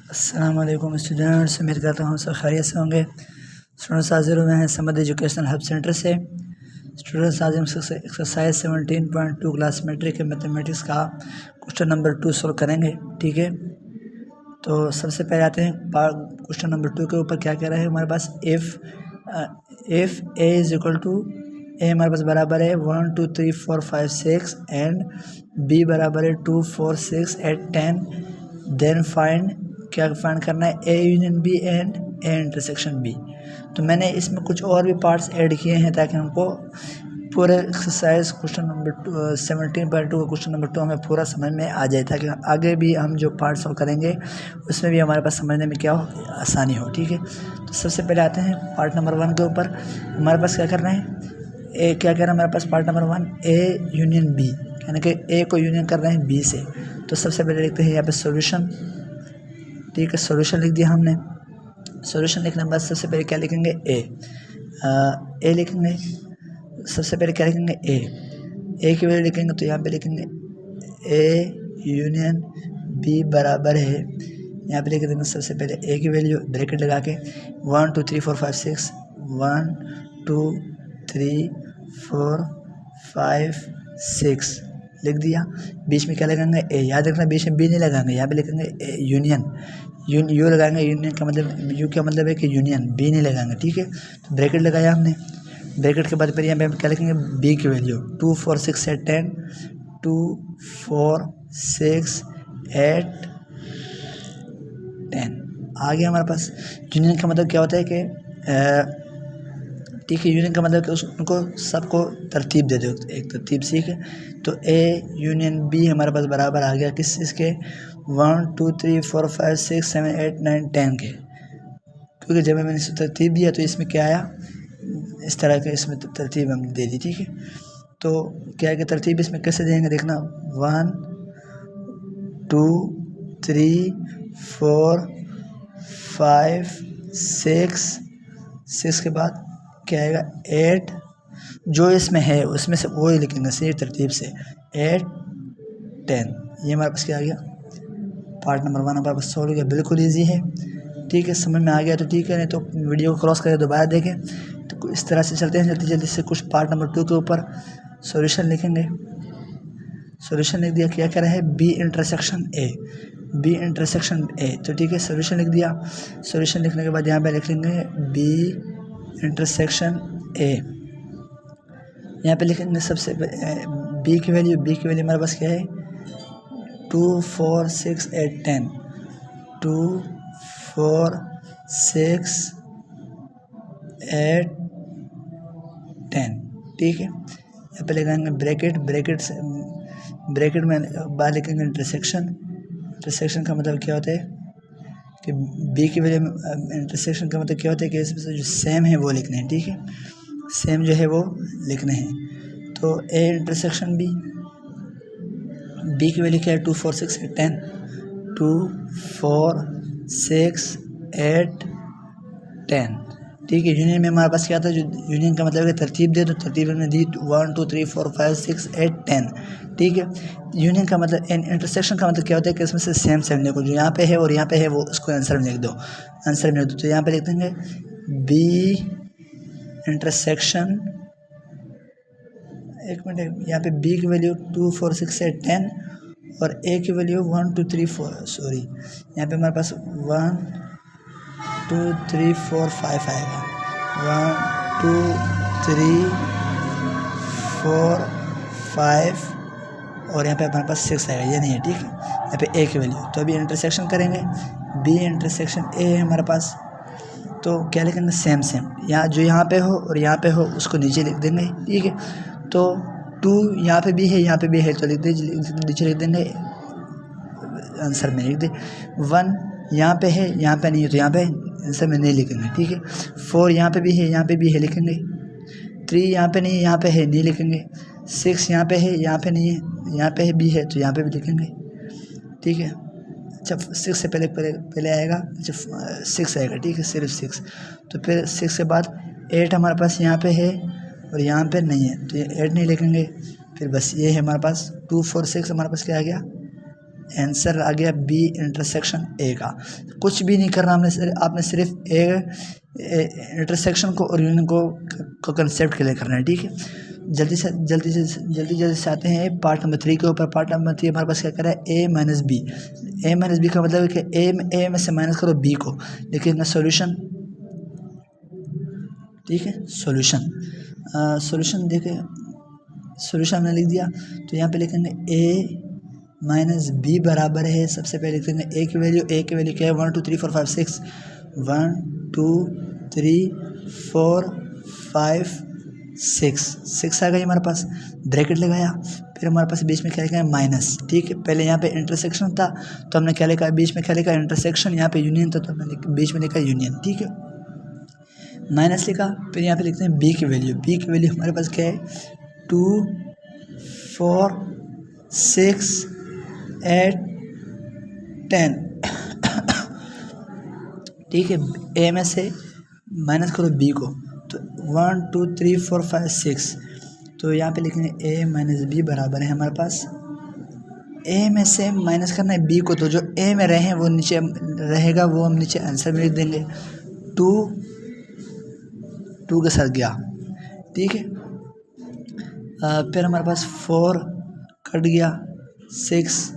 अस्सलाम वालेकुम स्टूडेंट्स, उम्मीद करता हूँ सब खैरियत से होंगे। स्टूडेंट्स हाजिर हुए हैं समद एजुकेशनल हब सेंटर से। स्टूडेंट्स आज हम एक्सरसाइज 17.2 क्लास मेट्रिक के मैथमेटिक्स का क्वेश्चन नंबर 2 सॉल्व करेंगे। ठीक है, तो सबसे पहले आते हैं क्वेश्चन नंबर 2 के ऊपर। क्या कह रहा है हमारे पास, if A is equal to, A हमारे पास बराबर है 1 2 3 4 5 6 एंड बी बराबर है 2 4 6 8 10, देन फाइंड, क्या फाइंड करना है, A union B and A intersection B. तो मैंने इसमें कुछ और भी पार्ट्स ऐड किए हैं ताकि हमको पूरे एक्सरसाइज क्वेश्चन नंबर 17.2 का क्वेश्चन नंबर 2 हमें पूरा समझ में आ जाए, ताकि आगे भी हम जो पार्ट सॉल्व करेंगे उसमें भी हमारे पास समझने में क्या हो, आसानी हो। ठीक है, तो सबसे पहले आते हैं पार्ट नंबर 1 के ऊपर। हमारे पास क्या करना है, ए क्या कह रहा है हमारे पास part number 1, A union B, यानी कि ए को यूनियन कर रहे हैं बी से। तो सबसे पहले लिखते हैं यहाँ पे सॉल्यूशन। ठीक है, सॉल्यूशन लिख दिया हमने। सॉल्यूशन लिखने के बाद सबसे पहले क्या लिखेंगे, ए लिखेंगे। सबसे पहले क्या लिखेंगे, ए की वैल्यू लिखेंगे, तो यहाँ पे लिखेंगे ए यूनियन बी बराबर है, यहाँ पे लिख देंगे सबसे पहले ए की वैल्यू ब्रैकेट लगा के 1 2 3 4 5 6, 1 2 3 4 5 6 लिख दिया। बीच में क्या लगाएंगे, ए। याद रखना बीच में बी नहीं लगाएंगे, यहाँ पे लिखेंगे यूनियन, यू लगाएंगे। यूनियन का मतलब, यू का मतलब है कि यूनियन, बी नहीं लगाएंगे। ठीक है, तो ब्रैकेट लगाया हमने। ब्रैकेट के बाद फिर यहाँ पे हम क्या लिखेंगे, बी की वैल्यू 2 4 6 8 10, 2 4 6 8 10 आ गया हमारे पास। यूनियन का मतलब क्या होता है कि ठीक है, यूनियन का मतलब कि उनको सबको तरतीब दे दो, एक तरतीब सीख। तो ए यूनियन बी हमारे पास बराबर आ गया किस चीज़ के, 1 2 3 4 5 6 7 8 9 10 के। क्योंकि जब मैंने इसे तरतीब दिया तो इसमें क्या आया, इस तरह के इसमें तरतीब हम दे दी। ठीक है, तो क्या है कि तरतीब इसमें कैसे देंगे, देखना 1 2 3 4 5 6 के बाद क्या आएगा 8, जो इसमें है उसमें से वो ही लिखेंगे सही तरतीब से, 8 10। ये हमारे पास क्या आ गया, पार्ट नंबर 1 हमारे पास सॉल्व हो गया। बिल्कुल ईजी है। ठीक है, समझ में आ गया तो ठीक है, नहीं तो वीडियो को क्रॉस करके दोबारा देखें। तो इस तरह से चलते हैं जल्दी जल्दी से कुछ पार्ट नंबर 2 के ऊपर सॉल्यूशन लिखेंगे। सॉल्यूशन लिख दिया, क्या कह रहा है, B intersection A, B intersection A. तो ठीक है, सॉल्यूशन लिख दिया। सॉल्यूशन लिखने के बाद यहाँ पे लिख लेंगे बी इंटरसेक्शन ए। यहाँ पे लिखेंगे सबसे बी की वैल्यू हमारे पास क्या है, 2 4 6 8 10, 2 4 6 8 10। ठीक है, यहाँ पे लगाएंगे ब्रैकेट में बाहर लिखेंगे इंटरसेक्शन का मतलब क्या होता है कि बी की वजह में, इंटरसेक्शन का मतलब क्या होता है कि इसमें से जो सेम है वो लिखने हैं। ठीक है, सेम जो है वो लिखने हैं। तो ए इंटरसेक्शन बी की वैल्यू क्या है, 2 4 6 8 10, 2 4 6 8 10। ठीक है, यूनियन में हमारे पास क्या था, जो यूनियन का मतलब है तरतीब दे, तो तरतीब हमने दी 1 2 3 4 5 6 8 10। ठीक है, यूनियन का मतलब, इंटरसेक्शन का मतलब क्या होता है कि इसमें से सेम लिखो, जो यहाँ पे है और यहाँ पे है वो उसको आंसर में लिख दो, तो यहाँ पे लिख देंगे बी इंटरसेक्शन, एक मिनट, यहाँ पे बी की वैल्यू 2 4 6 8 10 और ए की वैल्यू 1 2 3 4, सॉरी यहाँ पे हमारे पास 1 2 3 4 5 आएगा, 1 2 3 4 5 और यहाँ पे हमारे पास 6 आएगा, ये नहीं है। ठीक है, यहाँ पे ए की वैल्यू, तो अभी इंटरसेक्शन करेंगे, बी इंटरसेक्शन ए है हमारे पास। तो क्या लिखेंगे, सेम यहाँ जो यहाँ पे हो और यहाँ पे हो उसको नीचे लिख देंगे। ठीक है, तो 2 यहाँ पे भी है, यहाँ पे भी है, तो नीचे लिख देंगे, आंसर में लिख दे। 1 यहाँ पे है, यहाँ पे नहीं है, तो यहाँ पे आंसर में नहीं लिखेंगे। ठीक है, 4 यहाँ पे भी है, यहाँ पे भी है, लिखेंगे। 3 यहाँ पे नहीं है, यहाँ पे है, नहीं लिखेंगे। 6 यहाँ पे है, यहाँ पे नहीं है, यहाँ पे भी है, तो यहाँ पे भी लिखेंगे। ठीक है, अच्छा 6 से पहले आएगा, अच्छा 6 आएगा। ठीक है, सिर्फ 6, तो फिर 6 के बाद 8 हमारे पास यहाँ पे है और यहाँ पे नहीं है, तो ये 8 नहीं लिखेंगे। फिर बस ये है हमारे पास 2 4 6 हमारे पास क्या आ गया, आंसर आ गया बी इंटरसेक्शन ए का। कुछ भी नहीं करना आपने सिर्फ ए इंटरसेक्शन को और यूनियन को कंसेप्ट क्लियर करना है, ठीक है। जल्दी से आते हैं पार्ट नंबर 3 के ऊपर। पार्ट नंबर 3 हमारे पास क्या कर रहा है, ए माइनस बी। ए माइनस बी का मतलब है कि ए में से माइनस करो बी को, लेकिन सॉल्यूशन, ठीक है। सॉल्यूशन देखें, सॉल्यूशन हमने लिख दिया, तो यहाँ पे लिखेंगे ए माइनस बी बराबर है, सबसे पहले लिख देंगे ए की वैल्यू क्या है 1 2 3 4 5 6, 1 2 3 4 5 6 आ गई हमारे पास, ब्रैकेट लगाया, फिर हमारे पास बीच में क्या लिखा है माइनस, ठीक है। पहले यहाँ पे इंटरसेक्शन था तो हमने क्या लिखा, बीच में क्या लिखा इंटरसेक्शन, यहाँ पे यूनियन था तो हमने बीच में लिखा यूनियन, ठीक है। माइनस लिखा, फिर यहाँ पे लिखते हैं बी की वैल्यू हमारे पास क्या है 2 4 6 8 10, ठीक है। ए में से माइनस करो बी को, तो 1 2 3 4 5 6, तो यहाँ पे लिखेंगे ए माइनस बी बराबर है हमारे पास, ए में से माइनस करना है बी को, तो जो ए में रहे वो नीचे रहेगा, वो हम नीचे आंसर में लिख देंगे 2 के साथ गया, ठीक है। फिर हमारे पास 4 कट गया, 6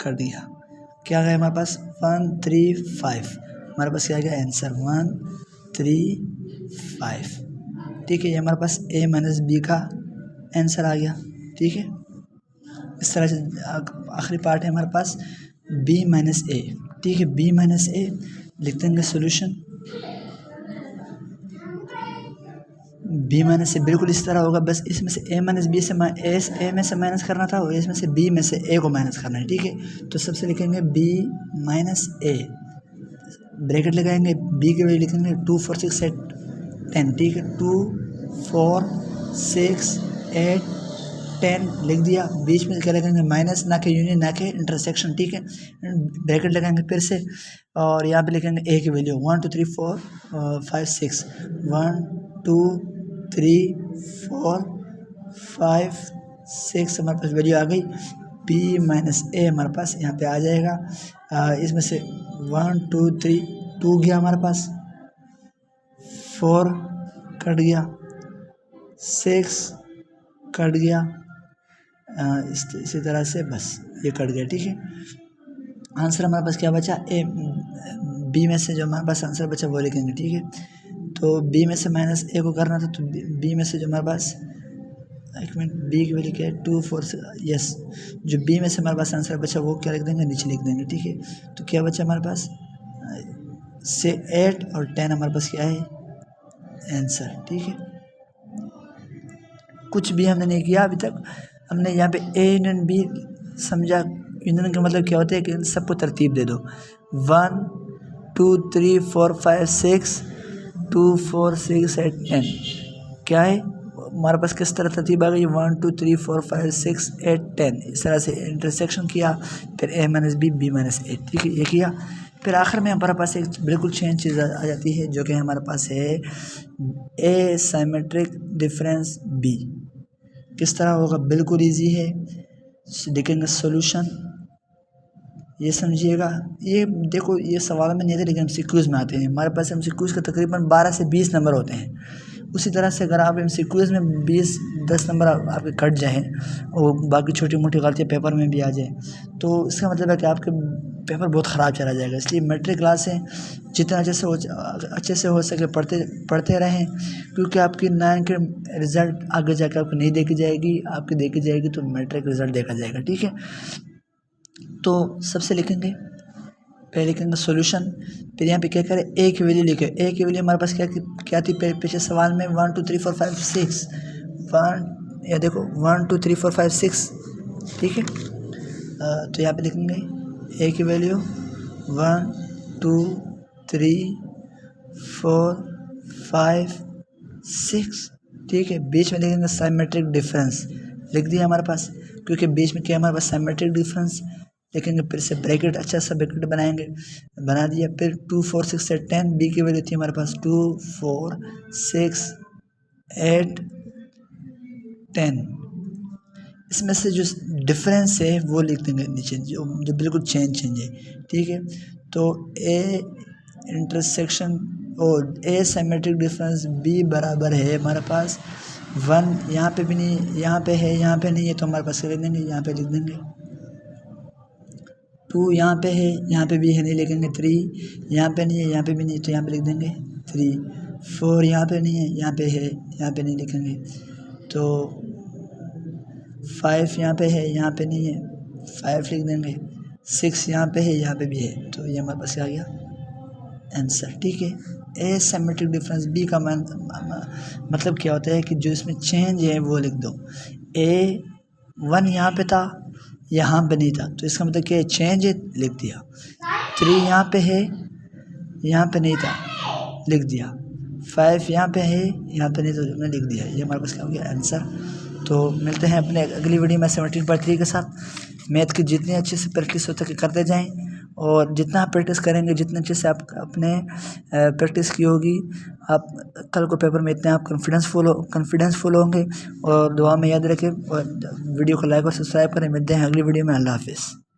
कट गया, क्या गया हमारे पास 1 3 5, हमारे पास क्या आ गया आंसर 1 3 5, ठीक है। ये हमारे पास ए माइनस बी का आंसर आ गया, ठीक है। इस तरह से आखिरी पार्ट है हमारे पास बी माइनस ए, ठीक है। बी माइनस ए लिख देंगे सोल्यूशन, बी माइनस से बिल्कुल इस तरह होगा, बस इसमें से ए माइनस बी से ए में से माइनस करना था और इसमें से बी में से ए को माइनस करना है, ठीक है। तो सबसे लिखेंगे बी माइनस ए, ब्रैकेट लगाएंगे, बी की वैल्यू लिखेंगे 2 4 6 8 10, ठीक है। 2 4 6 8 10 लिख दिया, बीच में क्या लगाएंगे माइनस, ना कि यूनियन ना कि इंटरसेक्शन, ठीक है। ब्रैकेट लगाएंगे फिर से और यहाँ पे लिखेंगे ए की वैल्यू 1 2 3 4 5 6, 1 2 3 4 5 6 हमारे पास वैल्यू आ गई। बी माइनस ए हमारे पास यहाँ पे आ जाएगा, इसमें से 1 2 3 2 गया हमारे पास, 4 कट गया, 6 कट गया, इसी तरह से बस ये कट गया, ठीक है। आंसर हमारे पास क्या बचा, ए बी में से जो हमारे पास आंसर बचा वो लिखेंगे, ठीक है। तो बी में से माइनस ए को करना था, तो बी में से जो हमारे पास, एक मिनट, बी की वैल्यू क्या है 2 4 यस, जो बी में से हमारे पास आंसर बचा वो क्या लिख देंगे, नीचे लिख देंगे, ठीक है। तो क्या बचा हमारे पास से 8 और 10 हमारे पास क्या है आंसर, ठीक है। कुछ भी हमने नहीं किया अभी तक, हमने यहाँ पे ए यूनियन बी समझा। यूनियन का मतलब क्या होता है कि इन सबको तरतीब दे दो, 1 2 3 4 5 6 2 4 6 8 10, क्या है हमारे पास किस तरह तरतीब आ गई 1 2 3 4 5 6 8 10, इस तरह से इंटरसेक्शन किया, फिर ए माइनस बी माइनस ए, ठीक है, ये किया। फिर आखिर में हमारे पास एक बिल्कुल चेंज चीज़ आ जाती है जो कि हमारे पास है ए साइमेट्रिक डिफरेंस बी। किस तरह होगा, बिल्कुल इजी है, देखेंगे सॉल्यूशन, ये समझिएगा। ये देखो ये सवाल में नहीं थे लेकिन एमसीक्यूज़ में आते हैं, हमारे पास एमसीक्यूज़ के तकरीबन 12 से 20 नंबर होते हैं। उसी तरह से अगर आप एमसीक्यूज़ में 10 नंबर आपके कट जाएँ और बाकी छोटी मोटी गलतियाँ पेपर में भी आ जाए तो इसका मतलब है कि आपके पेपर बहुत ख़राब चला जाएगा। इसलिए मैट्रिक क्लासें जितना अच्छे से हो सके पढ़ते रहें, क्योंकि आपकी 9 के रिज़ल्ट आगे जाकर आपको नहीं देखी जाएगी, आपकी देखी जाएगी तो मैट्रिक रिज़ल्ट देखा जाएगा, ठीक है। तो सबसे लिखेंगे, पहले लिखेंगे सॉल्यूशन, फिर यहाँ पे क्या करें ए की वैल्यू लिखे। ए की वैल्यू हमारे पास क्या थी पिछले सवाल में 1 2 3 4 5 6, 1 या देखो 1 2 3 4 5 6, ठीक है। तो यहाँ पे लिखेंगे ए की वैल्यू 1 2 3 4 5 6, ठीक है। बीच में लिखेंगे साइमेट्रिक डिफरेंस, लिख दिया हमारे पास, क्योंकि बीच में क्या हमारे पास साइमेट्रिक डिफरेंस लिखेंगे, फिर से ब्रैकेट, अच्छा सा ब्रैकेट बनाएंगे, बना दिया। फिर 2 4 6 से 10, बी की वैल्यू थी हमारे पास 2 4 6 8 10, इसमें से जो डिफरेंस है वो लिख देंगे नीचे, जो बिल्कुल चेंज है, ठीक है। तो ए इंटरसेक्शन और ए सिमेट्रिक डिफरेंस बी बराबर है हमारे पास 1, यहाँ पे भी नहीं, यहाँ पे है, यहाँ पे नहीं है, तो हमारे पास लिख देंगे, यहाँ पे लिख देंगे 2, यहाँ पे है, यहाँ पे भी है, नहीं लिखेंगे 3, यहाँ पे नहीं है, यहाँ पे भी नहीं, तो यहाँ पे लिख देंगे 3, 4 यहाँ पे नहीं है, यहाँ पे है, यहाँ पे नहीं लिखेंगे, तो 5 यहाँ पे है, यहाँ पे नहीं है, 5 लिख देंगे, 6 यहाँ पे है, यहाँ पे भी है, तो ये हमारे पास आ गया आंसर, ठीक है। ए सिमेट्रिक डिफरेंस बी का मतलब क्या होता है कि जो इसमें चेंज है वो लिख दो। ए 1 यहाँ पे था, यहाँ पे नहीं था, तो इसका मतलब क्या है, चेंज है, लिख दिया। 3 यहाँ पे है, यहाँ पे नहीं था, लिख दिया। 5 यहाँ पे है, यहाँ पे नहीं, तो हमने लिख दिया। ये हमारे पास क्या हो गया, आंसर। तो मिलते हैं अपने अगली वीडियो में 17.3 के साथ। मैथ की जितनी अच्छे से प्रैक्टिस हो सके करते जाएं, और जितना आप प्रैक्टिस करेंगे, जितने अच्छे से आप अपने प्रैक्टिस की होगी, आप कल को पेपर में इतने आप कॉन्फिडेंसफुल होंगे। और दुआ में याद रखें, और वीडियो को लाइक और सब्सक्राइब करें। मिलते हैं अगली वीडियो में। अल्लाह हाफिज़।